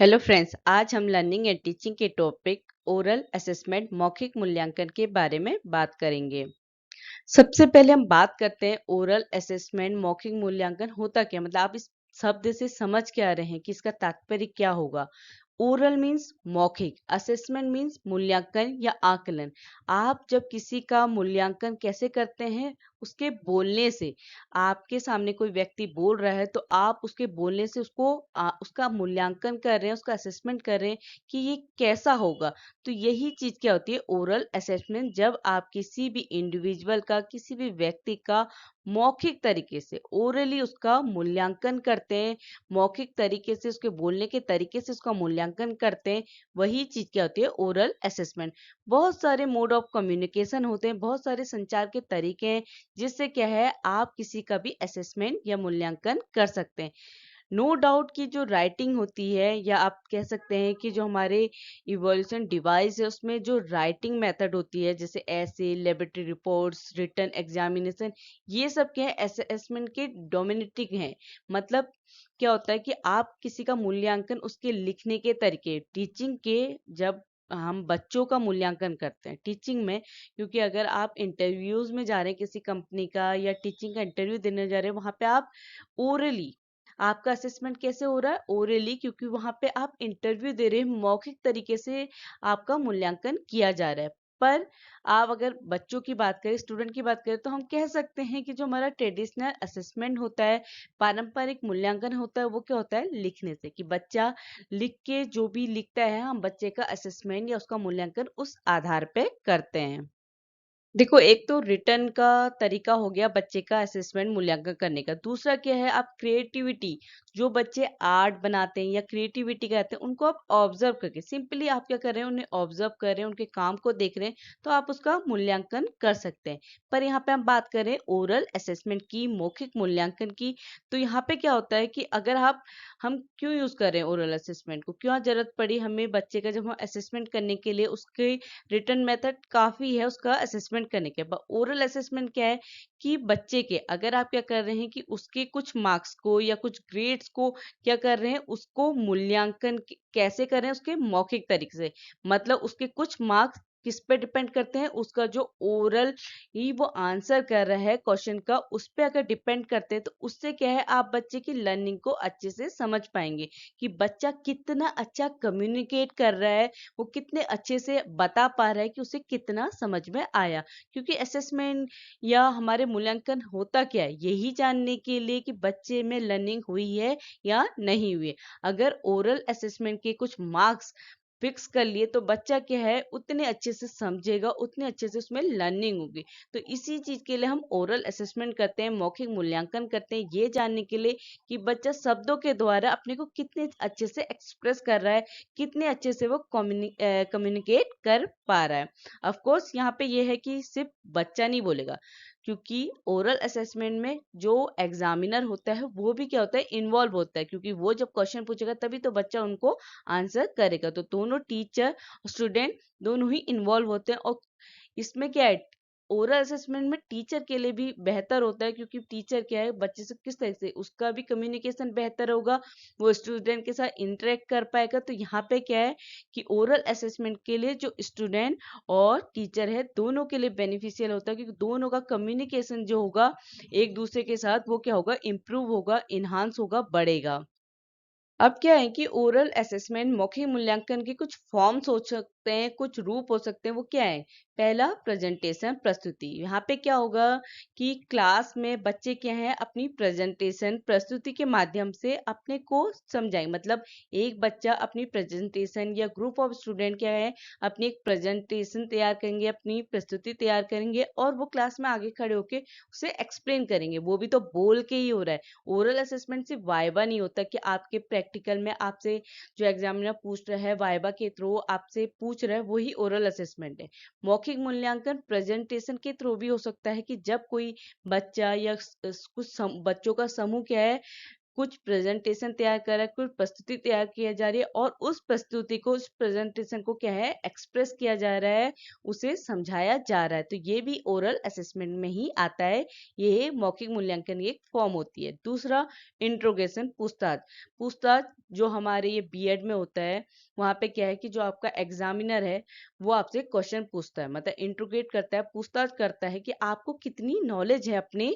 Hello friends, आज हम learning and teaching के टॉपिक ओरल असेसमेंट मौखिक मूल्यांकन के बारे में बात करेंगे। सबसे पहले हम बात करते हैं ओरल असेसमेंट मौखिक मूल्यांकन होता क्या, मतलब आप इस शब्द से समझ क्या रहे हैं कि इसका तात्पर्य क्या होगा। ओरल मीन्स मौखिक, असेसमेंट मीन्स मूल्यांकन या आकलन। आप जब किसी का मूल्यांकन कैसे करते हैं, उसके बोलने से। आपके सामने कोई व्यक्ति बोल रहा है तो आप उसके बोलने से उसका मूल्यांकन कर रहे हैं, उसका असेसमेंट कर रहे हैं कि ये कैसा होगा। तो यही चीज क्या होती है, ओरल असेसमेंट। जब आप किसी भी इंडिविजुअल का, किसी भी व्यक्ति का मौखिक तरीके से, ओरली उसका मूल्यांकन करते हैं, मौखिक तरीके से, उसके बोलने के तरीके से उसका मूल्यांकन करते हैं, वही चीज क्या होती है, ओरल असेसमेंट। बहुत सारे मोड ऑफ कम्युनिकेशन होते हैं, बहुत सारे संचार के तरीके हैं, जिससे क्या है, आप किसी का भी असेसमेंट या मूल्यांकन कर सकते हैं। नो डाउट कि जो राइटिंग होती है, या आप कह सकते हैं कि जो हमारे इवोल्यूशन डिवाइस है, उसमें जो राइटिंग मेथड होती है, जैसे ऐसे, लेबोरेटरी रिपोर्ट्स, रिटन एग्जामिनेशन, ये सब क्या है, असेसमेंट के डोमिनेटिंग है। मतलब क्या होता है कि आप किसी का मूल्यांकन उसके लिखने के तरीके, टीचिंग के, जब हम बच्चों का मूल्यांकन करते हैं टीचिंग में, क्योंकि अगर आप इंटरव्यूज में जा रहे हैं किसी कंपनी का, या टीचिंग का इंटरव्यू देने जा रहे हैं, वहां पे आप ओरली, आपका असेसमेंट कैसे हो रहा है, ओरली, क्योंकि वहां पे आप इंटरव्यू दे रहे हैं, मौखिक तरीके से आपका मूल्यांकन किया जा रहा है। पर आप अगर बच्चों की बात करें, स्टूडेंट की बात करें, तो हम कह सकते हैं कि जो हमारा ट्रेडिशनल असेसमेंट होता है, पारंपरिक मूल्यांकन होता है, वो क्या होता है, लिखने से। कि बच्चा लिख के जो भी लिखता है, हम बच्चे का असेसमेंट या उसका मूल्यांकन उस आधार पे करते हैं। देखो, एक तो रिटर्न का तरीका हो गया बच्चे का असेसमेंट मूल्यांकन करने का। दूसरा क्या है, आप क्रिएटिविटी, जो बच्चे आर्ट बनाते हैं या क्रिएटिविटी करते हैं, उनको आप ऑब्जर्व करके, सिंपली आप क्या कर रहे हैं, उन्हें ऑब्जर्व कर रहे हैं, उनके काम को देख रहे हैं, तो आप उसका मूल्यांकन कर सकते हैं। पर यहाँ पे हम बात करें ओरल असेसमेंट की, मौखिक मूल्यांकन की, तो यहाँ पे क्या होता है कि अगर हम क्यों यूज कर रहे हैं ओरल असेसमेंट को, क्यों जरूरत पड़ी हमें बच्चे का, जब हम असेसमेंट करने के लिए, उसके रिटन मेथड काफी है उसका असेसमेंट करने के। ओरल असेसमेंट क्या है कि बच्चे के, अगर आप क्या कर रहे हैं कि उसके कुछ मार्क्स को या कुछ ग्रेड्स को क्या कर रहे हैं, उसको मूल्यांकन कैसे कर रहे हैं, उसके मौखिक तरीके से। मतलब उसके कुछ मार्क्स किस पे डिपेंड करते हैं, उसका जो ओरल ही वो आंसर कर रहा है क्वेश्चन का, उस पे अगर डिपेंड करते हैं, तो उससे क्या है, आप बच्चे की लर्निंग को अच्छे से समझ पाएंगे कि बच्चा कितना अच्छा कम्युनिकेट कर रहा है, वो कितने अच्छे से बता पा रहा है कि उसे कितना समझ में आया। क्योंकि असेसमेंट या हमारे मूल्यांकन होता क्या है, यही जानने के लिए कि बच्चे में लर्निंग हुई है या नहीं हुई है। अगर ओरल असेसमेंट के कुछ मार्क्स फिक्स कर लिए, तो बच्चा क्या है, उतने अच्छे से समझेगा, उतने अच्छे से उसमें लर्निंग होगी। तो इसी चीज के लिए हम ओरल असेसमेंट करते हैं, मौखिक मूल्यांकन करते हैं, ये जानने के लिए कि बच्चा शब्दों के द्वारा अपने को कितने अच्छे से एक्सप्रेस कर रहा है, कितने अच्छे से वो कम्युनिकेट कर पा रहा है। ऑफ कोर्स यहाँ पे ये है कि सिर्फ बच्चा नहीं बोलेगा, क्योंकि ओरल असेसमेंट में जो एग्जामिनर होता है, वो भी क्या होता है, इन्वॉल्व होता है, क्योंकि वो जब क्वेश्चन पूछेगा तभी तो बच्चा उनको आंसर करेगा। तो दोनों टीचर, स्टूडेंट, दोनों ही इन्वॉल्व होते हैं। और इसमें क्या है, ओरल असेसमेंट में टीचर के लिए भी बेहतर होता है, क्योंकि टीचर क्या है, बच्चे से किस तरह से, उसका भी कम्युनिकेशन बेहतर होगा, वो स्टूडेंट के साथ इंटरेक्ट कर पाएगा। तो यहाँ पे क्या है कि ओरल असेसमेंट के लिए जो स्टूडेंट और टीचर है, दोनों के लिए बेनिफिशियल होता है, क्योंकि दोनों का कम्युनिकेशन जो होगा एक दूसरे के साथ, वो क्या होगा, इम्प्रूव होगा, इन्हांस होगा, बढ़ेगा। अब क्या है कि ओरल असेसमेंट मौखिक मूल्यांकन के कुछ फॉर्म्स हो सकते हैं, कुछ रूप हो सकते हैं। वो क्या है, पहला प्रेजेंटेशन, प्रस्तुति। यहाँ पे क्या होगा कि क्लास में बच्चे क्या है, अपनी प्रेजेंटेशन, प्रस्तुति के माध्यम से अपने को समझाएंगे। मतलब एक बच्चा अपनी प्रेजेंटेशन, या ग्रुप ऑफ स्टूडेंट क्या है, अपनी एक प्रेजेंटेशन तैयार करेंगे, अपनी प्रस्तुति तैयार करेंगे, और वो क्लास में आगे खड़े होके उसे एक्सप्लेन करेंगे। वो भी तो बोल के ही हो रहा है। ओरल असेसमेंट सिर्फ वाइवा नहीं होता कि आपके प्रैक्टिकल में आपसे जो एग्जामिनर पूछ रहा है, वाइवा के थ्रू आपसे पूछ रहा है, वही ओरल असेसमेंट है। मौखिक मूल्यांकन प्रेजेंटेशन के थ्रू भी हो सकता है, कि जब कोई बच्चा या कुछ बच्चों का समूह क्या है, कुछ प्रेजेंटेशन तैयार कर रहा है, कुछ प्रस्तुति तैयार किया जा रही है और उस प्रस्तुति को, उस प्रेजेंटेशन को क्या है, एक्सप्रेस किया जा रहा है, उसे समझाया जा रहा है। तो ये भी ओरल असेसमेंट में ही आता है। ये मौखिक मूल्यांकन की एक फॉर्म होती है। दूसरा, इंट्रोगेशन, पूछताछ। पूछताछ जो हमारे ये बीएड में होता है, वहाँ पे क्या है कि जो आपका एग्जामिनर है वो आपसे क्वेश्चन पूछता है, मतलब इंट्रोगेट करता है, पूछताछ करता है कि आपको कितनी नॉलेज है अपने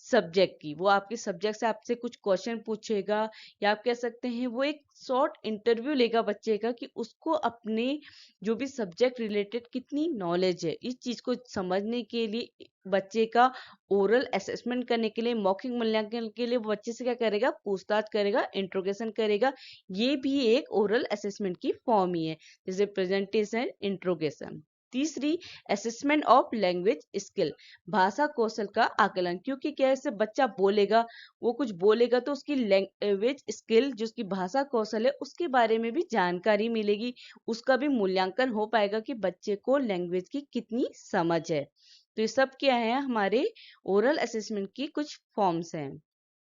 सब्जेक्ट की। वो आपके सब्जेक्ट से आपसे कुछ क्वेश्चन पूछेगा, या आप कह सकते हैं वो एक शॉर्ट इंटरव्यू लेगा बच्चे का कि उसको अपने जो भी सब्जेक्ट रिलेटेड कितनी नॉलेज है। इस चीज को समझने के लिए बच्चे का ओरल असेसमेंट करने के लिए, मौखिक मूल्यांकन के लिए वो बच्चे से क्या करेगा, पूछताछ करेगा, इंट्रोगेशन करेगा। ये भी एक ओरल असेसमेंट की फॉर्म ही है, जैसे प्रेजेंटेशन, इंट्रोगेशन। तीसरी, असेसमेंट ऑफ लैंग्वेज स्किल, भाषा कौशल का आकलन। क्योंकि क्या है, इससे बच्चा बोलेगा, वो कुछ बोलेगा तो उसकी लैंग्वेज स्किल, जो उसकी भाषा कौशल है, उसके बारे में भी जानकारी मिलेगी, उसका भी मूल्यांकन हो पाएगा कि बच्चे को लैंग्वेज की कितनी समझ है। तो ये सब क्या है, हमारे ओरल असेसमेंट की कुछ फॉर्म्स हैं।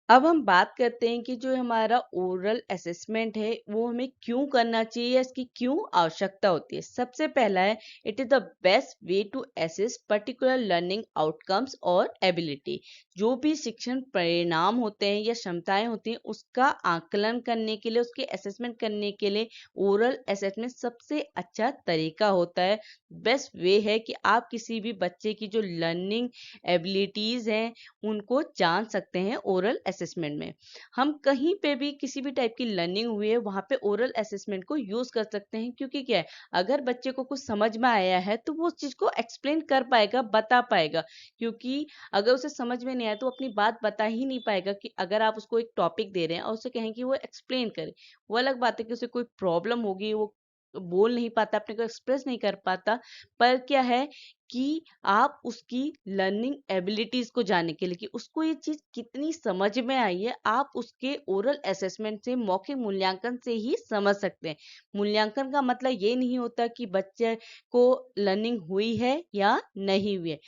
अब हम बात करते हैं कि जो हमारा ओरल असेसमेंट है वो हमें क्यों करना चाहिए, इसकी क्यों आवश्यकता होती है। सबसे पहला है, it is the best way to assess particular learning outcomes और एबिलिटी। जो भी शिक्षण परिणाम होते हैं या क्षमताएं होती हैं, उसका आकलन करने के लिए, उसके असेसमेंट करने के लिए ओरल असेसमेंट सबसे अच्छा तरीका होता है। बेस्ट वे है कि आप किसी भी बच्चे की जो लर्निंग एबिलिटीज हैं उनको जान सकते हैं ओरल असेसमेंट में। हम कहीं पे भी किसी भी टाइप की लर्निंग हुई है वहां पे ओरल असेसमेंट को यूज कर सकते हैं। क्योंकि क्या है, अगर बच्चे को कुछ समझ में आया है तो वो उस चीज को एक्सप्लेन कर पाएगा, बता पाएगा। क्योंकि अगर उसे समझ में नहीं आया तो अपनी बात बता ही नहीं पाएगा। कि अगर आप उसको एक टॉपिक दे रहे हैं और उसे कहें कि वो एक्सप्लेन करे, वो अलग बात है कि उसे कोई प्रॉब्लम होगी, वो बोल नहीं पाता, अपने को एक्सप्रेस नहीं कर पाता। पर क्या है कि आप उसकी लर्निंग एबिलिटीज को जानने के लिए, कि उसको ये चीज कितनी समझ में आई है, आप उसके ओरल असेसमेंट से, मौखिक मूल्यांकन से ही समझ सकते हैं। मूल्यांकन का मतलब ये नहीं होता कि बच्चे को लर्निंग हुई है या नहीं हुई है।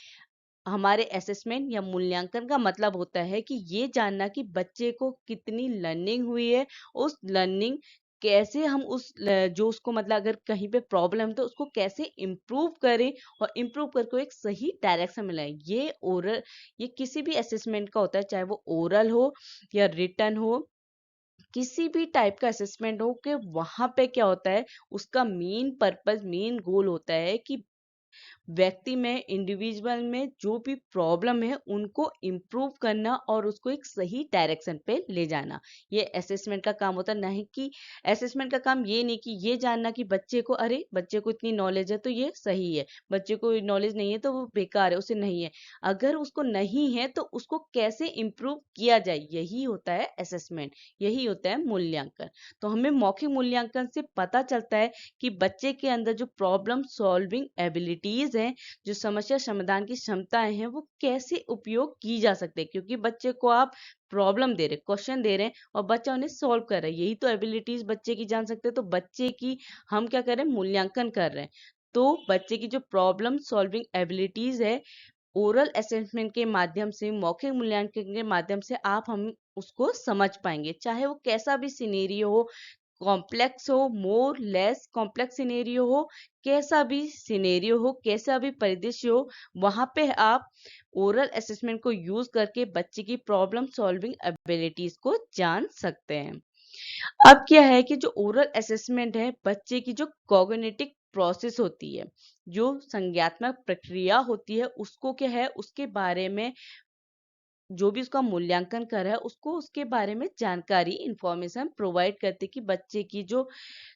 हमारे असेसमेंट या मूल्यांकन का मतलब होता है कि ये जानना कि बच्चे को कितनी लर्निंग हुई है, उस लर्निंग कैसे हम जो उसको, मतलब अगर कहीं पे प्रॉब्लम तो उसको कैसे इम्प्रूव करें, और इम्प्रूव करके एक सही डायरेक्शन में लाएं। ये किसी भी असेसमेंट का होता है, चाहे वो ओरल हो या रिटन हो, किसी भी टाइप का असेसमेंट हो, कि वहां पे क्या होता है, उसका मेन पर्पस, मेन गोल होता है कि व्यक्ति में, इंडिविजुअल में जो भी प्रॉब्लम है उनको इम्प्रूव करना और उसको एक सही डायरेक्शन पे ले जाना। ये असेसमेंट का काम होता है। नहीं कि असेसमेंट का काम ये नहीं कि ये जानना कि बच्चे को, अरे बच्चे को इतनी नॉलेज है तो ये सही है, बच्चे को नॉलेज नहीं है तो वो बेकार है, उसे नहीं है। अगर उसको नहीं है तो उसको कैसे इम्प्रूव किया जाए, यही होता है असेसमेंट, यही होता है मूल्यांकन। तो हमें मौखिक मूल्यांकन से पता चलता है कि बच्चे के अंदर जो प्रॉब्लम सॉल्विंग एबिलिटीज हैं, जो समस्या समाधान की क्षमताएं हैं, वो कैसे उपयोग की जा सकती है। क्योंकि बच्चे को आप प्रॉब्लम दे रहे, क्वेश्चन दे रहे हैं और बच्चा उन्हें सॉल्व कर रहा है, यही तो एबिलिटीज बच्चे की जान सकते हैं। तो बच्चे की हम क्या कर रहे हैं, मूल्यांकन कर रहे हैं। तो बच्चे की जो प्रॉब्लम सॉल्विंग एबिलिटीज है, ओरल असेसमेंट के माध्यम से, मौखिक मूल्यांकन के माध्यम से आप हम उसको समझ पाएंगे। चाहे वो कैसा भी सिनेरियो हो, कॉम्प्लेक्स हो, मोर लेस कॉम्प्लेक्स सिनेरियो हो, कैसा भी सिनेरियो हो, कैसा भी परिदृश्य हो, वहां पे आप ओरल असेसमेंट को यूज करके बच्चे की प्रॉब्लम सॉल्विंग एबिलिटीज को जान सकते हैं। अब क्या है कि जो ओरल असेसमेंट है, बच्चे की जो कॉग्निटिव प्रोसेस होती है, जो संज्ञानात्मक प्रक्रिया होती है, उसको क्या है, उसके बारे में, जो भी उसका मूल्यांकन कर रहा है उसको उसके बारे में जानकारी, इंफॉर्मेशन प्रोवाइड करते कि बच्चे की जो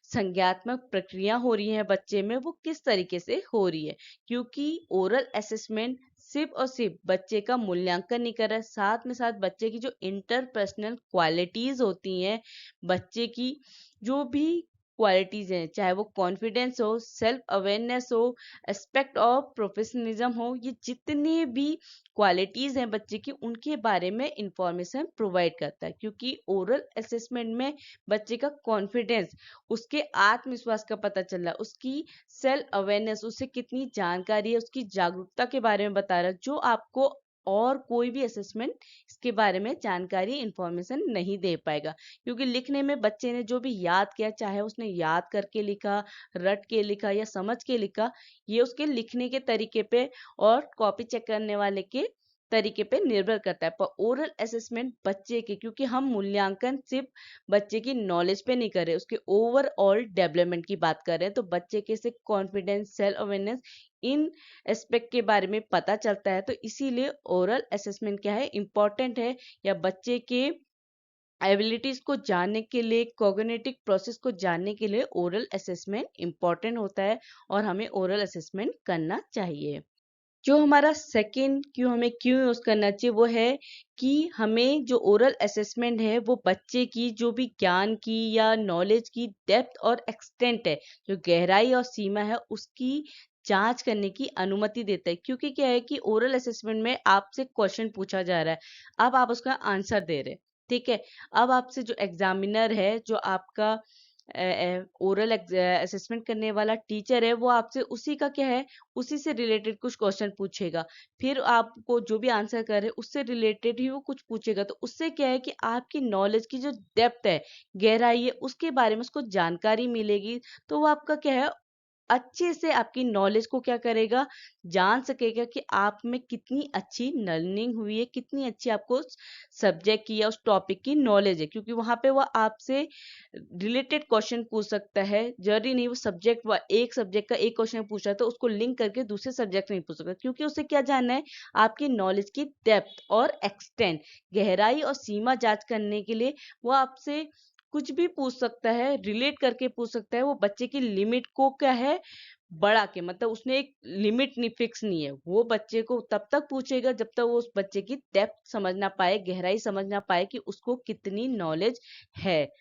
संज्ञानात्मक प्रक्रिया हो रही है बच्चे में, वो किस तरीके से हो रही है। क्योंकि ओरल असेसमेंट सिर्फ और सिर्फ बच्चे का मूल्यांकन नहीं कर रहा है, साथ में साथ बच्चे की जो इंटरपर्सनल क्वालिटीज होती हैं, बच्चे की जो भी क्वालिटीज हैं, चाहे वो कॉन्फिडेंस हो, सेल्फ अवेयरनेस हो, एस्पेक्ट ऑफ प्रोफेशनलिज्म हो, ये जितने भी क्वालिटीज हैं बच्चे की, उनके बारे में इंफॉर्मेशन प्रोवाइड करता है। क्योंकि ओरल असेसमेंट में बच्चे का कॉन्फिडेंस, उसके आत्मविश्वास का पता चल रहा है, उसकी सेल्फ अवेयरनेस, उससे कितनी जानकारी है, उसकी जागरूकता के बारे में बता रहा है, जो आपको और कोई भी असेसमेंट इसके बारे में जानकारी इंफॉर्मेशन नहीं दे पाएगा, क्योंकि लिखने में बच्चे ने जो भी याद किया, चाहे उसने याद करके लिखा, रट के लिखा या समझ के लिखा, ये उसके लिखने के तरीके पे और कॉपी चेक करने वाले के तरीके पे निर्भर करता है। पर ओरल असेसमेंट बच्चे के, क्योंकि हम मूल्यांकन सिर्फ बच्चे की नॉलेज पे नहीं कर रहे, उसके ओवरऑल डेवलपमेंट की बात कर रहे हैं, तो बच्चे के से कॉन्फिडेंस, सेल्फ अवेयरनेस, इन एस्पेक्ट के बारे में पता चलता है। तो इसीलिए ओरल असेसमेंट क्या है, इम्पोर्टेंट है, या बच्चे के एबिलिटीज को जानने के लिए, कॉग्निटिव प्रोसेस को जानने के लिए ओरल असेसमेंट इम्पोर्टेंट होता है और हमें ओरल असेसमेंट करना चाहिए। जो हमारा सेकंड क्यों हमें क्यों यूज करना चाहिए, वो है कि हमें जो ओरल असेसमेंट है वो बच्चे की जो भी ज्ञान की या नॉलेज की डेप्थ और एक्सटेंट है, जो गहराई और सीमा है, उसकी जांच करने की अनुमति देता है। क्योंकि क्या है कि ओरल असेसमेंट में आपसे क्वेश्चन पूछा जा रहा है, अब आप उसका आंसर दे रहे हैं, ठीक है। अब आपसे जो एग्जामिनर है, जो आपका ओरल असेसमेंट करने वाला टीचर है, वो आपसे उसी का क्या है, उसी से रिलेटेड कुछ क्वेश्चन पूछेगा, फिर आपको जो भी आंसर कर रहे हैं उससे रिलेटेड ही वो कुछ पूछेगा। तो उससे क्या है कि आपकी नॉलेज की जो डेप्थ है, गहराई है, उसके बारे में उसको जानकारी मिलेगी। तो वो आपका क्या है, अच्छे से आपकी नॉलेज को क्या करेगा, जान सकेगा कि आप में कितनी अच्छी लर्निंग हुई है, कितनी अच्छी आपको उस सब्जेक्ट की या उस टॉपिक की नॉलेज है। क्योंकि वहां पे वो आपसे रिलेटेड क्वेश्चन पूछ सकता है, जरूरी नहीं वो सब्जेक्ट, एक सब्जेक्ट का एक क्वेश्चन पूछ रहा है तो उसको लिंक करके दूसरे सब्जेक्ट नहीं पूछ सकता, क्योंकि उसे क्या जानना है, आपकी नॉलेज की डेप्थ और एक्सटेंट, गहराई और सीमा जांच करने के लिए वो आपसे कुछ भी पूछ सकता है, रिलेट करके पूछ सकता है। वो बच्चे की लिमिट को क्या है, बढ़ा के, मतलब उसने एक लिमिट नहीं, फिक्स नहीं है, वो बच्चे को तब तक पूछेगा जब तक वो उस बच्चे की डेप्थ समझ ना पाए, गहराई समझ ना पाए कि उसको कितनी नॉलेज है।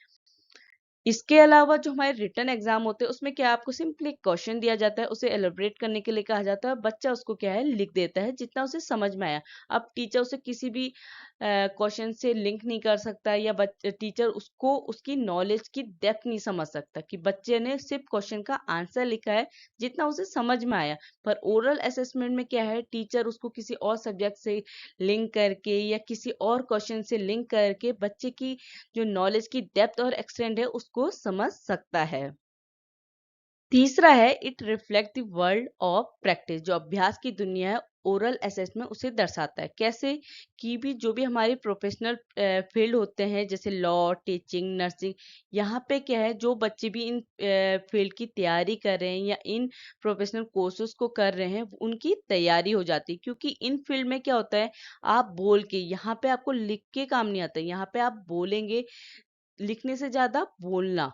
इसके अलावा जो हमारे रिटन एग्जाम होते हैं, उसमें क्या, आपको सिंपली क्वेश्चन दिया जाता है, उसे एलोबरेट करने के लिए कहा जाता है, बच्चा उसको क्या है, लिख देता है जितना उसे समझ में आया। अब टीचर उसे किसी भी क्वेश्चन से लिंक नहीं कर सकता, या टीचर उसको उसकी नॉलेज की डेप्थ नहीं समझ सकता कि बच्चे ने सिर्फ क्वेश्चन का आंसर लिखा है जितना उसे समझ में आया। पर ओरल असेसमेंट में क्या है, टीचर उसको किसी और सब्जेक्ट से लिंक करके या किसी और क्वेश्चन से लिंक करके बच्चे की जो नॉलेज की डेप्थ और एक्सटेंट है उसको समझ सकता है। तीसरा है, it reflect the world of practice, जो अभ्यास की दुनिया है, ओरल असेसमेंट उसे दर्शाता है। कैसे कि भी जो भी हमारी प्रोफेशनल फील्ड होते हैं, जैसे लॉ, टीचिंग, नर्सिंग, यहाँ पे क्या है, जो बच्चे भी इन फील्ड की तैयारी कर रहे हैं या इन प्रोफेशनल कोर्सेज को कर रहे हैं, उनकी तैयारी हो जाती है। क्योंकि इन फील्ड में क्या होता है, आप बोल के, यहाँ पे आपको लिख के काम नहीं आता, यहाँ पे आप बोलेंगे, लिखने से ज्यादा बोलना,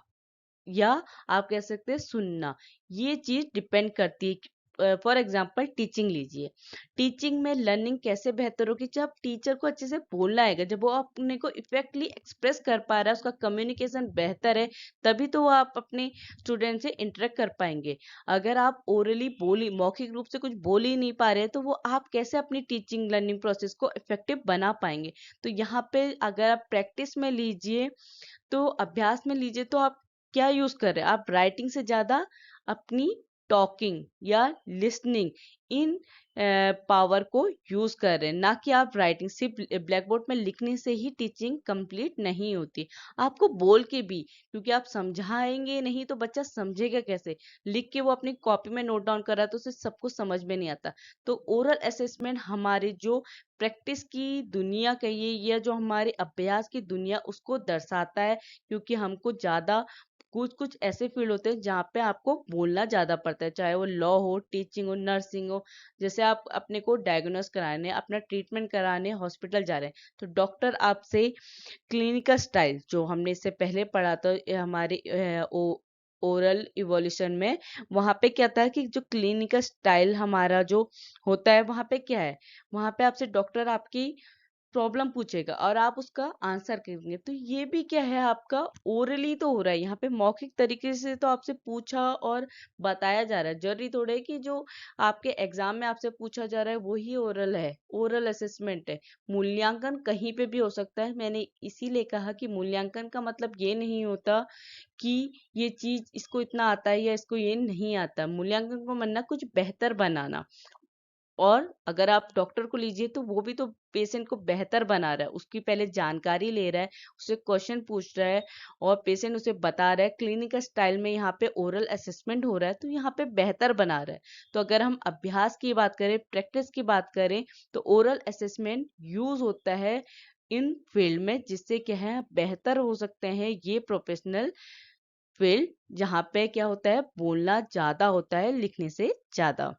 या आप कह सकते हैं सुनना, ये चीज डिपेंड करती है। फॉर एग्जाम्पल टीचिंग लीजिए, टीचिंग में लर्निंग कैसे बेहतर होगी, जब टीचर को अच्छे से बोलना आएगा, जब वो अपने को इफेक्टली एक्सप्रेस कर पा रहा है, उसका कम्युनिकेशन बेहतर है, तभी तो वो आप अपने स्टूडेंट से इंटरेक्ट कर पाएंगे। अगर आप ओरली बोली, मौखिक रूप से कुछ बोल ही नहीं पा रहे, तो वो आप कैसे अपनी टीचिंग लर्निंग प्रोसेस को इफेक्टिव बना पाएंगे। तो यहाँ पे अगर आप प्रैक्टिस में लीजिए, तो अभ्यास में लीजिए, तो आप क्या यूज कर रहे हैं, आप राइटिंग से ज्यादा अपनी टॉकिंग या लिसनिंग, इन पावर को यूज कर रहे हैं, ना कि आप राइटिंग। सिर्फ ब्लैक बोर्ड में लिखने से ही टीचिंग कंप्लीट नहीं होती, आपको बोल के भी, क्योंकि आप समझाएंगे नहीं तो बच्चा समझेगा कैसे, लिख के वो अपनी कॉपी में नोट डाउन कर रहा है तो उसे सब कुछ समझ में नहीं आता। तो ओरल असेसमेंट हमारे जो प्रैक्टिस की दुनिया कहिए या जो हमारे अभ्यास की दुनिया, उसको दर्शाता है। क्योंकि हमको ज्यादा कुछ कुछ ऐसे फील्ड होते हैं जहाँ पे आपको बोलना ज्यादा पड़ता है, चाहे वो लॉ हो, टीचिंग हो, नर्सिंग हो। जैसे आप अपने को डायग्नोस कराने, अपना ट्रीटमेंट कराने हॉस्पिटल जा रहे हैं, तो डॉक्टर आपसे क्लिनिकल स्टाइल, जो हमने इससे पहले पढ़ा था हमारे ओरल इवोल्यूशन में, वहां पे क्या था कि जो क्लिनिकल स्टाइल हमारा जो होता है, वहां पे क्या है, वहां पे आपसे डॉक्टर आपकी प्रॉब्लम पूछेगा और आप उसका आंसर करेंगे। तो ये भी क्या है, आपका ओरली तो हो रहा है, यहाँ पे मौखिक तरीके से तो आपसे पूछा और बताया जा रहा है। जरूरी थोड़ा है कि जो आपके एग्जाम में आपसे पूछा जा रहा है वही ओरल है, ओरल असेसमेंट है। मूल्यांकन कहीं पे भी हो सकता है, मैंने इसीलिए कहा कि मूल्यांकन का मतलब ये नहीं होता कि ये चीज इसको इतना आता है या इसको ये नहीं आता। मूल्यांकन को मानना कुछ बेहतर बनाना, और अगर आप डॉक्टर को लीजिए तो वो भी तो पेशेंट को बेहतर बना रहा है, उसकी पहले जानकारी ले रहा है, उससे क्वेश्चन पूछ रहा है और पेशेंट उसे बता रहा है। क्लिनिकल स्टाइल में यहाँ पे ओरल असेसमेंट हो रहा है तो यहाँ पे बेहतर बना रहा है। तो अगर हम अभ्यास की बात करें, प्रैक्टिस की बात करें, तो ओरल असेसमेंट यूज होता है इन फील्ड में, जिससे क्या है बेहतर हो सकते हैं ये प्रोफेशनल फील्ड, जहाँ पे क्या होता है बोलना ज्यादा होता है लिखने से ज्यादा।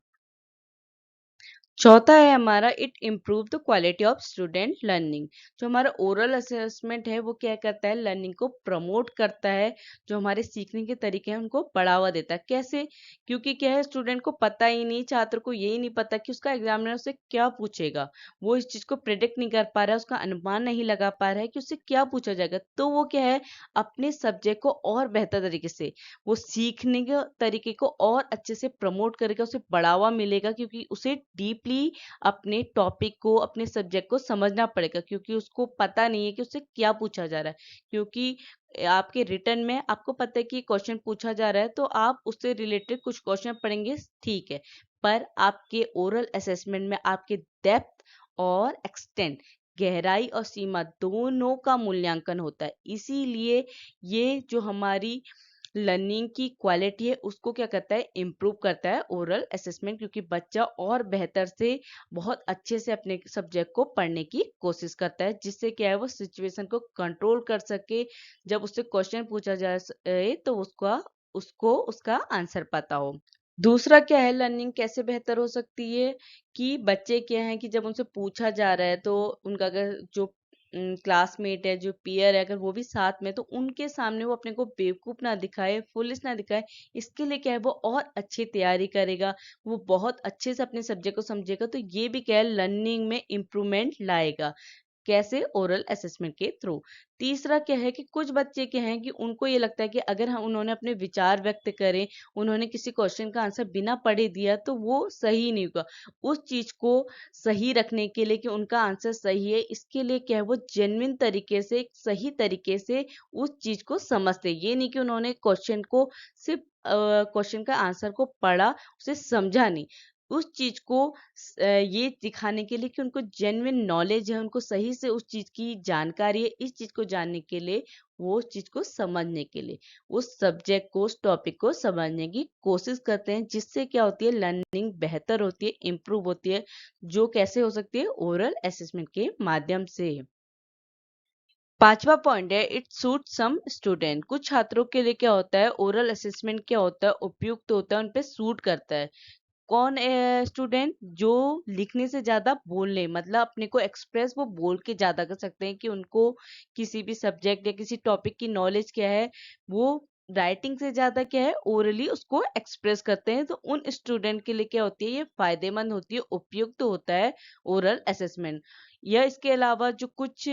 चौथा है हमारा, it improve the quality of student learning. जो हमारा ओरल असेसमेंट है वो क्या करता है, लर्निंग को प्रमोट करता है, जो हमारे सीखने के तरीके हैं उनको बढ़ावा देता है। कैसे? क्योंकि क्या है, स्टूडेंट को पता ही नहीं, छात्र को यही नहीं पता कि उसका एग्जामिनर उससे क्या पूछेगा। वो इस चीज को प्रिडिक्ट नहीं कर पा रहा है, उसका अनुमान नहीं लगा पा रहा है कि उससे क्या पूछा जाएगा। तो वो क्या है, अपने सब्जेक्ट को और बेहतर तरीके से, वो सीखने के तरीके को और अच्छे से प्रमोट करेगा, उसे बढ़ावा मिलेगा, क्योंकि उसे डीपली अपने टॉपिक को, अपने सब्जेक्ट को समझना पड़ेगा, क्योंकि उसको पता नहीं है कि उससे क्या पूछा जा रहा है। क्योंकि आपके रिटर्न में आपको पता है कि क्वेश्चन पूछा जा रहा है तो आप उससे रिलेटेड कुछ क्वेश्चन पढ़ेंगे, ठीक है, पर आपके ओरल असेसमेंट में आपके डेप्थ और एक्सटेंट, गहराई और सीमा दोनों का मूल्यांकन होता है। इसीलिए ये जो हमारी लर्निंग की क्वालिटी है उसको क्या करता है, इम्प्रूव करता है ओरल असेसमेंट, क्योंकि बच्चा और बेहतर से, बहुत अच्छे से अपने सब्जेक्ट को पढ़ने की कोशिश करता है, जिससे क्या है वो सिचुएशन को कंट्रोल कर सके। जब उससे क्वेश्चन पूछा जाए तो उसको उसका आंसर पता हो। दूसरा क्या है, लर्निंग कैसे बेहतर हो सकती है, कि बच्चे क्या हैं कि जब उनसे पूछा जा रहा है तो उनका अगर जो क्लासमेट है, जो पीयर है, अगर वो भी साथ में, तो उनके सामने वो अपने को बेवकूफ ना दिखाए, फुलिश ना दिखाए। इसके लिए क्या है, वो और अच्छी तैयारी करेगा, वो बहुत अच्छे से अपने सब्जेक्ट को समझेगा। तो ये भी क्या है, लर्निंग में इम्प्रूवमेंट लाएगा। कैसे? ओरल असेसमेंट के थ्रू। तीसरा क्या है कि कुछ बच्चे क्या हैं कि उनको ये लगता है कि अगर हम उन्होंने अपने विचार व्यक्त करे, उन्होंने किसी क्वेश्चन का आंसर बिना पढ़े दिया तो वो सही नहीं होगा। उस चीज को सही रखने के लिए कि उनका आंसर सही है, इसके लिए क्या है, वो जेन्युइन तरीके से, एक सही तरीके से उस चीज को समझते, ये नहीं कि उन्होंने क्वेश्चन को सिर्फ क्वेश्चन का आंसर को पढ़ा, उसे समझा नहीं। उस चीज को ये दिखाने के लिए कि उनको जेन्युइन नॉलेज है, उनको सही से उस चीज की जानकारी है, इस चीज को जानने के लिए, वो उस चीज को समझने के लिए, उस सब्जेक्ट को, उस टॉपिक को समझने की कोशिश करते हैं, जिससे क्या होती है, लर्निंग बेहतर होती है, इम्प्रूव होती है। जो कैसे हो सकती है, ओरल असेसमेंट के माध्यम से। पांचवा पॉइंट है, इट सूट सम स्टूडेंट। कुछ छात्रों के लिए क्या होता है, ओरल असेसमेंट क्या होता है, उपयुक्त होता है, उन पे सूट करता है। कौन स्टूडेंट? जो लिखने से ज्यादा बोलने, मतलब अपने को एक्सप्रेस वो बोल के ज्यादा कर सकते हैं, कि उनको किसी भी सब्जेक्ट या किसी टॉपिक की नॉलेज क्या है, वो राइटिंग से ज्यादा क्या है, ओरली उसको एक्सप्रेस करते हैं। तो उन स्टूडेंट के लिए क्या होती है, ये फायदेमंद होती है, उपयुक्त होता है ओरल असेसमेंट। या इसके अलावा जो कुछ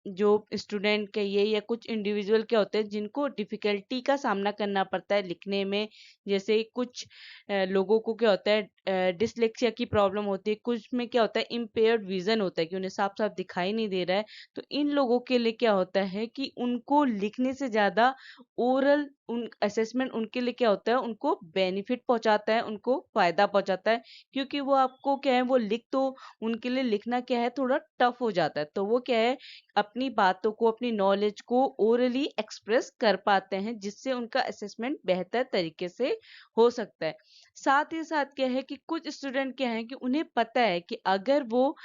जो स्टूडेंट कहिए या कुछ इंडिविजुअल क्या होते हैं जिनको डिफिकल्टी का सामना करना पड़ता है लिखने में, जैसे कुछ लोगों को क्या होता है, डिसलेक्सिया की प्रॉब्लम होती है, कुछ में क्या होता है, इम्पेयर्ड विजन होता है, कि उन्हें साफ साफ दिखाई नहीं दे रहा है। तो इन लोगों के लिए क्या होता है कि उनको लिखने से ज्यादा ओरल उन असेसमेंट उनके लिए क्या होता है, उनको बेनिफिट पहुंचाता है, उनको फायदा पहुंचाता है। क्योंकि वो आपको क्या है, वो लिख तो, उनके लिए लिखना क्या है, थोड़ा टफ हो जाता है, तो वो क्या है, अपनी बातों को, अपनी नॉलेज को ओरली एक्सप्रेस कर पाते हैं, जिससे उनका असेसमेंट बेहतर तरीके से हो सकता है। साथ ही साथ क्या है कि कुछ स्टूडेंट क्या है कि उन्हें पता है कि अगर वो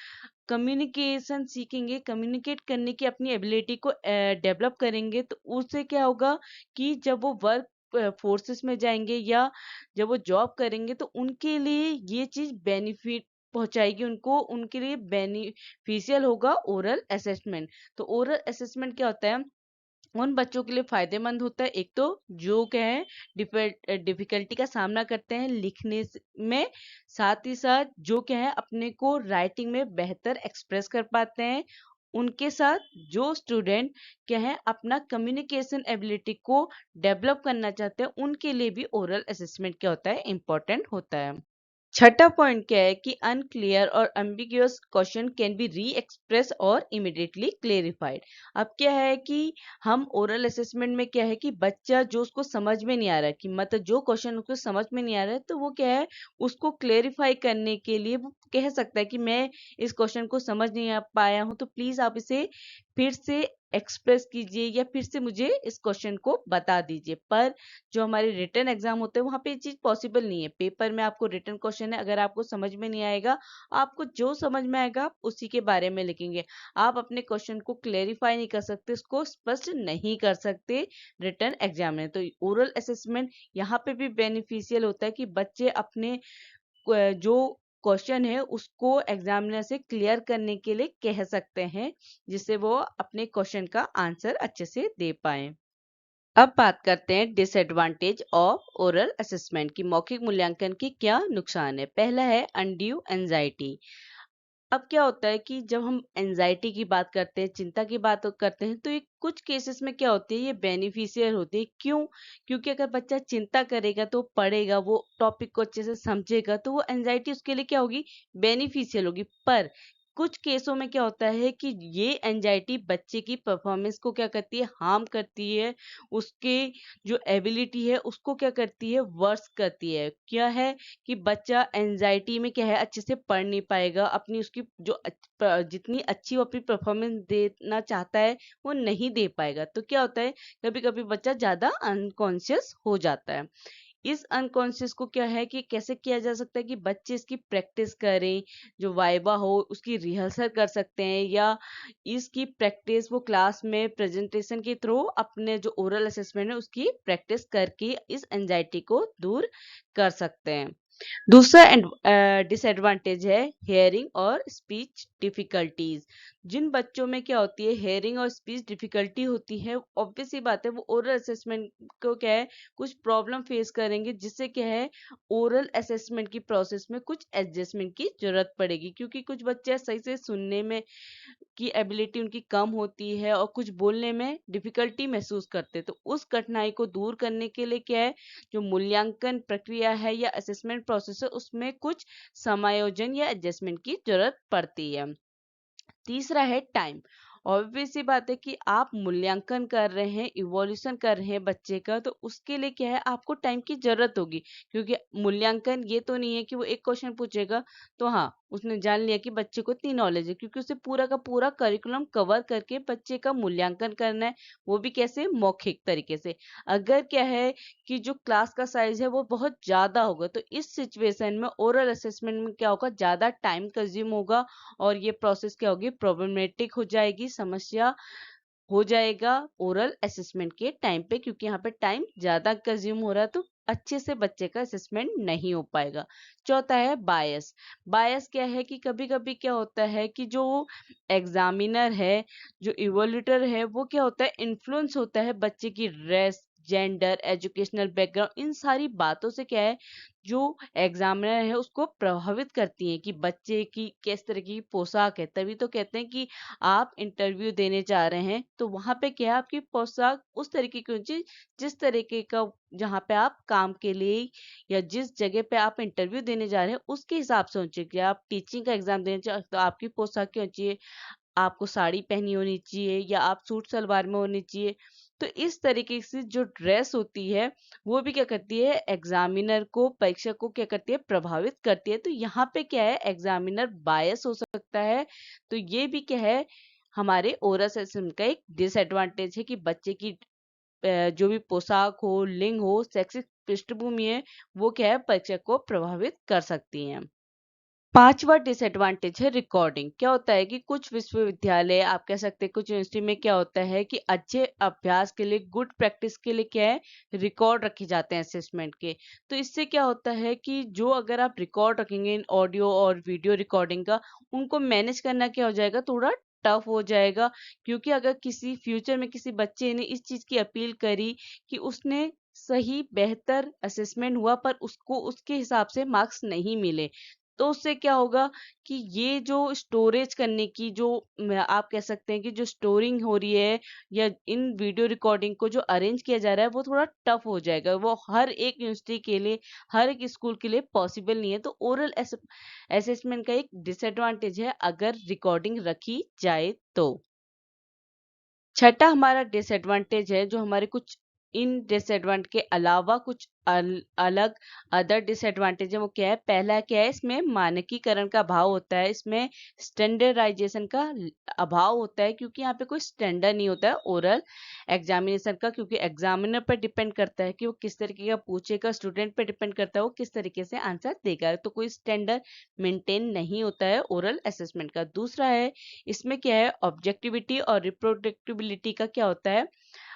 कम्युनिकेशन सीखेंगे, कम्युनिकेट करने की अपनी एबिलिटी को डेवलप करेंगे, तो उससे क्या होगा कि जब वो वर्क फोर्सेस में जाएंगे या जब वो जॉब करेंगे, तो उनके लिए ये चीज बेनिफिट पहुंचाएगी, उनको, उनके लिए बेनिफिशियल होगा ओरल असेसमेंट। तो ओरल असेसमेंट क्या होता है, उन बच्चों के लिए फायदेमंद होता है, एक तो जो क्या है डिफिकल्टी का सामना करते हैं लिखने में, साथ ही साथ जो क्या है अपने को राइटिंग में बेहतर एक्सप्रेस कर पाते हैं। उनके साथ जो स्टूडेंट क्या है अपना कम्युनिकेशन एबिलिटी को डेवलप करना चाहते हैं, उनके लिए भी ओरल असेसमेंट क्या होता है, इम्पोर्टेंट होता है। छठा पॉइंट क्या है कि अनक्लियर और एम्बिग्यूअस क्वेश्चन कैन बी री एक्सप्रेस और इमीडिएटली क्लेरिफाइड। अब क्या है कि हम ओरल असेसमेंट में क्या है कि बच्चा जो उसको समझ में नहीं आ रहा है कि मतलब जो क्वेश्चन उसको समझ में नहीं आ रहा है तो वो क्या है उसको क्लेरिफाई करने के लिए वो कह सकता है कि मैं इस क्वेश्चन को समझ नहीं आ पाया हूँ, तो प्लीज आप इसे फिर से एक्सप्रेस कीजिए या फिर से मुझे इस क्वेश्चन को बता दीजिए। पर जो हमारे रिटन एग्जाम होते हैं वहां पे ये चीज पॉसिबल नहीं है। पेपर में आपको रिटन क्वेश्चन है, अगर आपको समझ में नहीं आएगा, आपको जो समझ में आएगा आप उसी के बारे में लिखेंगे। आप अपने क्वेश्चन को क्लेरिफाई नहीं कर सकते, उसको स्पष्ट नहीं कर सकते रिटन एग्जाम में। तो ओरल असेसमेंट यहाँ पे भी बेनिफिशियल होता है कि बच्चे अपने जो क्वेश्चन है उसको एग्जामिनर से क्लियर करने के लिए कह सकते हैं, जिससे वो अपने क्वेश्चन का आंसर अच्छे से दे पाए। अब बात करते हैं डिसएडवांटेज ऑफ ओरल असेसमेंट की मौखिक मूल्यांकन के क्या नुकसान है। पहला है अनड्यू एंजाइटी। अब क्या होता है कि जब हम एंजाइटी की बात करते हैं, चिंता की बात करते हैं, तो ये कुछ केसेस में क्या होती है ये बेनिफिशियल होती है। क्यों? क्योंकि अगर बच्चा चिंता करेगा तो पढ़ेगा, वो टॉपिक को अच्छे से समझेगा, तो वो एंजाइटी उसके लिए क्या होगी, बेनिफिशियल होगी। पर कुछ केसों में क्या होता है कि ये एंजाइटी बच्चे की परफॉर्मेंस को क्या करती है, हार्म करती है, उसके जो एबिलिटी है उसको क्या करती है, वर्स करती है। क्या है कि बच्चा एंजाइटी में क्या है अच्छे से पढ़ नहीं पाएगा, अपनी उसकी जो जितनी अच्छी वो अपनी परफॉर्मेंस देना चाहता है वो नहीं दे पाएगा। तो क्या होता है कभी कभी बच्चा ज्यादा अनकॉन्शियस हो जाता है। इस अनकॉन्शियस को क्या है कि कैसे किया जा सकता है कि बच्चे इसकी प्रैक्टिस करें, जो वाइवा हो उसकी रिहर्सल कर सकते हैं, या इसकी प्रैक्टिस वो क्लास में प्रेजेंटेशन के थ्रू अपने जो ओरल असेसमेंट है उसकी प्रैक्टिस करके इस एंजाइटी को दूर कर सकते हैं। दूसरा डिसएडवांटेज है हेयरिंग और स्पीच डिफिकल्टीज। जिन बच्चों में क्या होती है हेयरिंग और स्पीच डिफिकल्टी होती है, ऑब्वियस सी बात है वो ओरल असेसमेंट को क्या है कुछ प्रॉब्लम फेस करेंगे, जिससे क्या है ओरल असेसमेंट की प्रोसेस में कुछ एडजस्टमेंट की जरूरत पड़ेगी। क्योंकि कुछ बच्चे सही से सुनने में की एबिलिटी उनकी कम होती है और कुछ बोलने में डिफिकल्टी महसूस करते हैं। तो उस कठिनाई को दूर करने के लिए क्या है जो मूल्यांकन प्रक्रिया है या असेसमेंट प्रोसेस है उसमें कुछ समायोजन या एडजस्टमेंट की जरूरत पड़ती है। तीसरा है टाइम। ऑब्वियस सी बात है कि आप मूल्यांकन कर रहे हैं, इवोल्यूशन कर रहे हैं बच्चे का, तो उसके लिए क्या है आपको टाइम की जरूरत होगी। क्योंकि मूल्यांकन ये तो नहीं है कि वो एक क्वेश्चन पूछेगा तो हाँ उसने जान लिया कि बच्चे को इतनी नॉलेज है, क्योंकि उसे पूरा का पूरा करिकुलम कवर करके बच्चे का मूल्यांकन करना है, वो भी कैसे, मौखिक तरीके से। अगर क्या है कि जो क्लास का साइज है वो बहुत ज्यादा होगा, तो इस सिचुएशन में ओरल असेसमेंट में क्या होगा, ज्यादा टाइम कंज्यूम होगा और ये प्रोसेस क्या होगी, प्रॉब्लमेटिक हो जाएगी, समस्या हो जाएगा ओरल असेसमेंट के टाइम पे, क्योंकि यहाँ पे टाइम ज्यादा कंज्यूम हो रहा है, तो अच्छे से बच्चे का असेसमेंट नहीं हो पाएगा। चौथा है बायस। बायस क्या है कि कभी कभी क्या होता है कि जो एग्जामिनर है, जो इवोल्यूटर है, वो क्या होता है इन्फ्लुएंस होता है बच्चे की रेस, जेंडर, एजुकेशनल बैकग्राउंड, इन सारी बातों से क्या है जो एग्जामिनर है उसको प्रभावित करती हैं कि बच्चे की किस तरह की पोशाक है। तभी तो कहते हैं कि आप इंटरव्यू देने जा रहे हैं तो वहां पे क्या है आपकी पोशाक उस तरीके की होनी चाहिए जिस तरीके का जहाँ पे आप काम के लिए या जिस जगह पे आप इंटरव्यू देने जा रहे हैं उसके हिसाब से होनी चाहिए। कि आप टीचिंग का एग्जाम देने चाहिए तो आपकी पोशाक क्या होनी चाहिए, आपको साड़ी पहनी होनी चाहिए या आप सूट सलवार में होनी चाहिए। तो इस तरीके से जो ड्रेस होती है वो भी क्या करती है एग्जामिनर को, परीक्षक को क्या करती है, प्रभावित करती है। तो यहाँ पे क्या है एग्जामिनर बायस हो सकता है। तो ये भी क्या है हमारे ओरल सेशन का एक डिसएडवांटेज है कि बच्चे की जो भी पोशाक हो, लिंग हो, शैक्षिक पृष्ठभूमि है, वो क्या है परीक्षक को प्रभावित कर सकती है। पांचवा डिसएडवांटेज है रिकॉर्डिंग। क्या होता है कि कुछ विश्वविद्यालय, आप कह सकते हैं कुछ यूनिवर्सिटी में क्या होता है कि अच्छे अभ्यास के लिए, गुड प्रैक्टिस के लिए क्या है रिकॉर्ड रखे जाते हैं असेसमेंट के। तो इससे क्या होता है कि जो अगर आप रिकॉर्ड रखेंगे ऑडियो और वीडियो रिकॉर्डिंग का, उनको मैनेज करना क्या हो जाएगा, थोड़ा टफ हो जाएगा। क्योंकि अगर किसी फ्यूचर में किसी बच्चे ने इस चीज की अपील करी कि उसने सही बेहतर असेसमेंट हुआ पर उसको उसके हिसाब से मार्क्स नहीं मिले, तो उससे क्या होगा कि ये जो स्टोरेज करने की जो आप कह सकते हैं कि जो स्टोरिंग हो रही है या इन वीडियो रिकॉर्डिंग को जो अरेंज किया जा रहा है वो थोड़ा टफ हो जाएगा। वो हर एक यूनिवर्सिटी के लिए, हर एक स्कूल के लिए पॉसिबल नहीं है। तो ओरल असेसमेंट का एक डिसएडवांटेज है अगर रिकॉर्डिंग रखी जाए तो। छठा हमारा डिसएडवांटेज है, जो हमारे कुछ इन डिसएडवांटेज के अलावा कुछ अलग अदर डिसएडवांटेज है, वो क्या है? पहला क्या है? इसमें मानकीकरण का अभाव होता है, इसमें स्टैंडर्डाइजेशन का अभाव होता है, क्योंकि यहाँ पे कोई स्टैंडर्ड नहीं होता है ओरल एग्जामिनेशन का, क्योंकि एग्जामिनर पर डिपेंड करता है कि वो किस तरीके का पूछेगा, स्टूडेंट पर डिपेंड करता है वो किस तरीके से आंसर देगा। तो कोई स्टैंडर्ड मेंटेन नहीं होता है ओरल असेसमेंट का। दूसरा है, इसमें क्या है? ऑब्जेक्टिविटी और रिप्रोडक्टिबिलिटी का क्या होता है?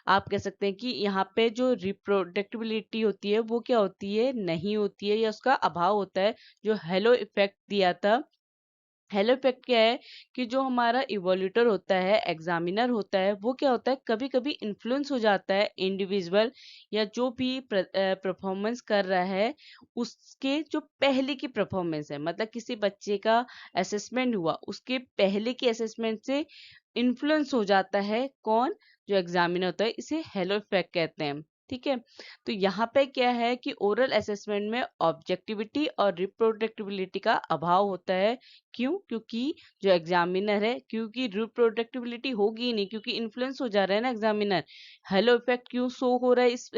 आप कह सकते हैं कि यहाँ पे जो रिप्रोडक्टिबिलिटी होती है वो क्या होती है? नहीं होती है, या उसका अभाव होता है। जो हेलो इफेक्ट दिया था, हेलो इफेक्ट क्या है कि जो हमारा इवोल्यूटर होता है, एग्जामिनर होता है, वो क्या होता है? कभी कभी इन्फ्लुएंस हो जाता है इंडिविजुअल या जो भी परफॉर्मेंस कर रहा है उसके जो पहले की परफॉर्मेंस है, मतलब किसी बच्चे का असेसमेंट हुआ उसके पहले की असेसमेंट से इन्फ्लुएंस हो जाता है। कौन? जो एग्जामिनर होता है। इसे हेलो इफेक्ट कहते हैं। ठीक है। तो यहाँ पे क्या है कि ओरल असेसमेंट में ऑब्जेक्टिविटी और रिप्रोडक्टिबिलिटी का अभाव होता है। क्यों? क्योंकि जो एग्जामिनर है, क्योंकि रिप्रोडक्टिबिलिटी होगी ही नहीं, क्योंकि इन्फ्लुएंस हो जा रहा है ना एग्जामिनर। हेलो इफेक्ट क्यों शो हो रहा है इस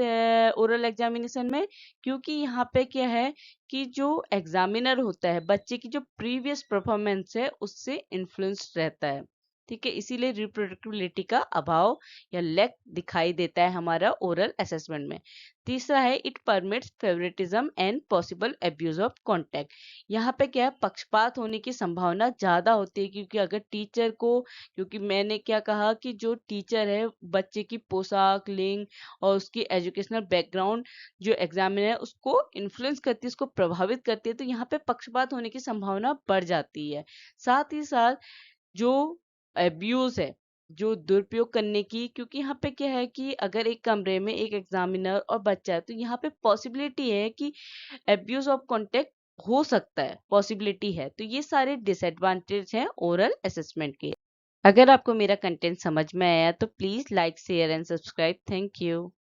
ओरल एग्जामिनेशन में? क्योंकि यहाँ पे क्या है कि जो एग्जामिनर होता है, बच्चे की जो प्रीवियस परफॉर्मेंस है उससे इन्फ्लुएंस रहता है। ठीक है, इसीलिए रिप्रोडक्टिबिलिटी का अभाव या लैक दिखाई देता है हमारा ओरल असेसमेंट में। तीसरा है, it permits favouritism and possible abuse of contact. यहाँ पे क्या है? पक्षपात होने की संभावना ज्यादा होती है, क्योंकि अगर टीचर को, क्योंकि मैंने क्या कहा कि जो टीचर है बच्चे की पोशाक, लिंग और उसकी एजुकेशनल बैकग्राउंड जो एग्जामिनर है उसको इन्फ्लुएंस करती है, उसको प्रभावित करती है, तो यहाँ पे पक्षपात होने की संभावना बढ़ जाती है। साथ ही साथ जो अब्यूज है, जो दुरुपयोग करने की, क्योंकि यहाँ पे क्या है कि अगर एक कमरे में एक एग्जामिनर और बच्चा है तो यहाँ पे पॉसिबिलिटी है कि अब्यूज ऑफ कॉन्टेक्ट हो सकता है, पॉसिबिलिटी है। तो ये सारे डिसएडवांटेज हैं ओरल असेसमेंट के। अगर आपको मेरा कंटेंट समझ में आया तो please like, share and subscribe. Thank you.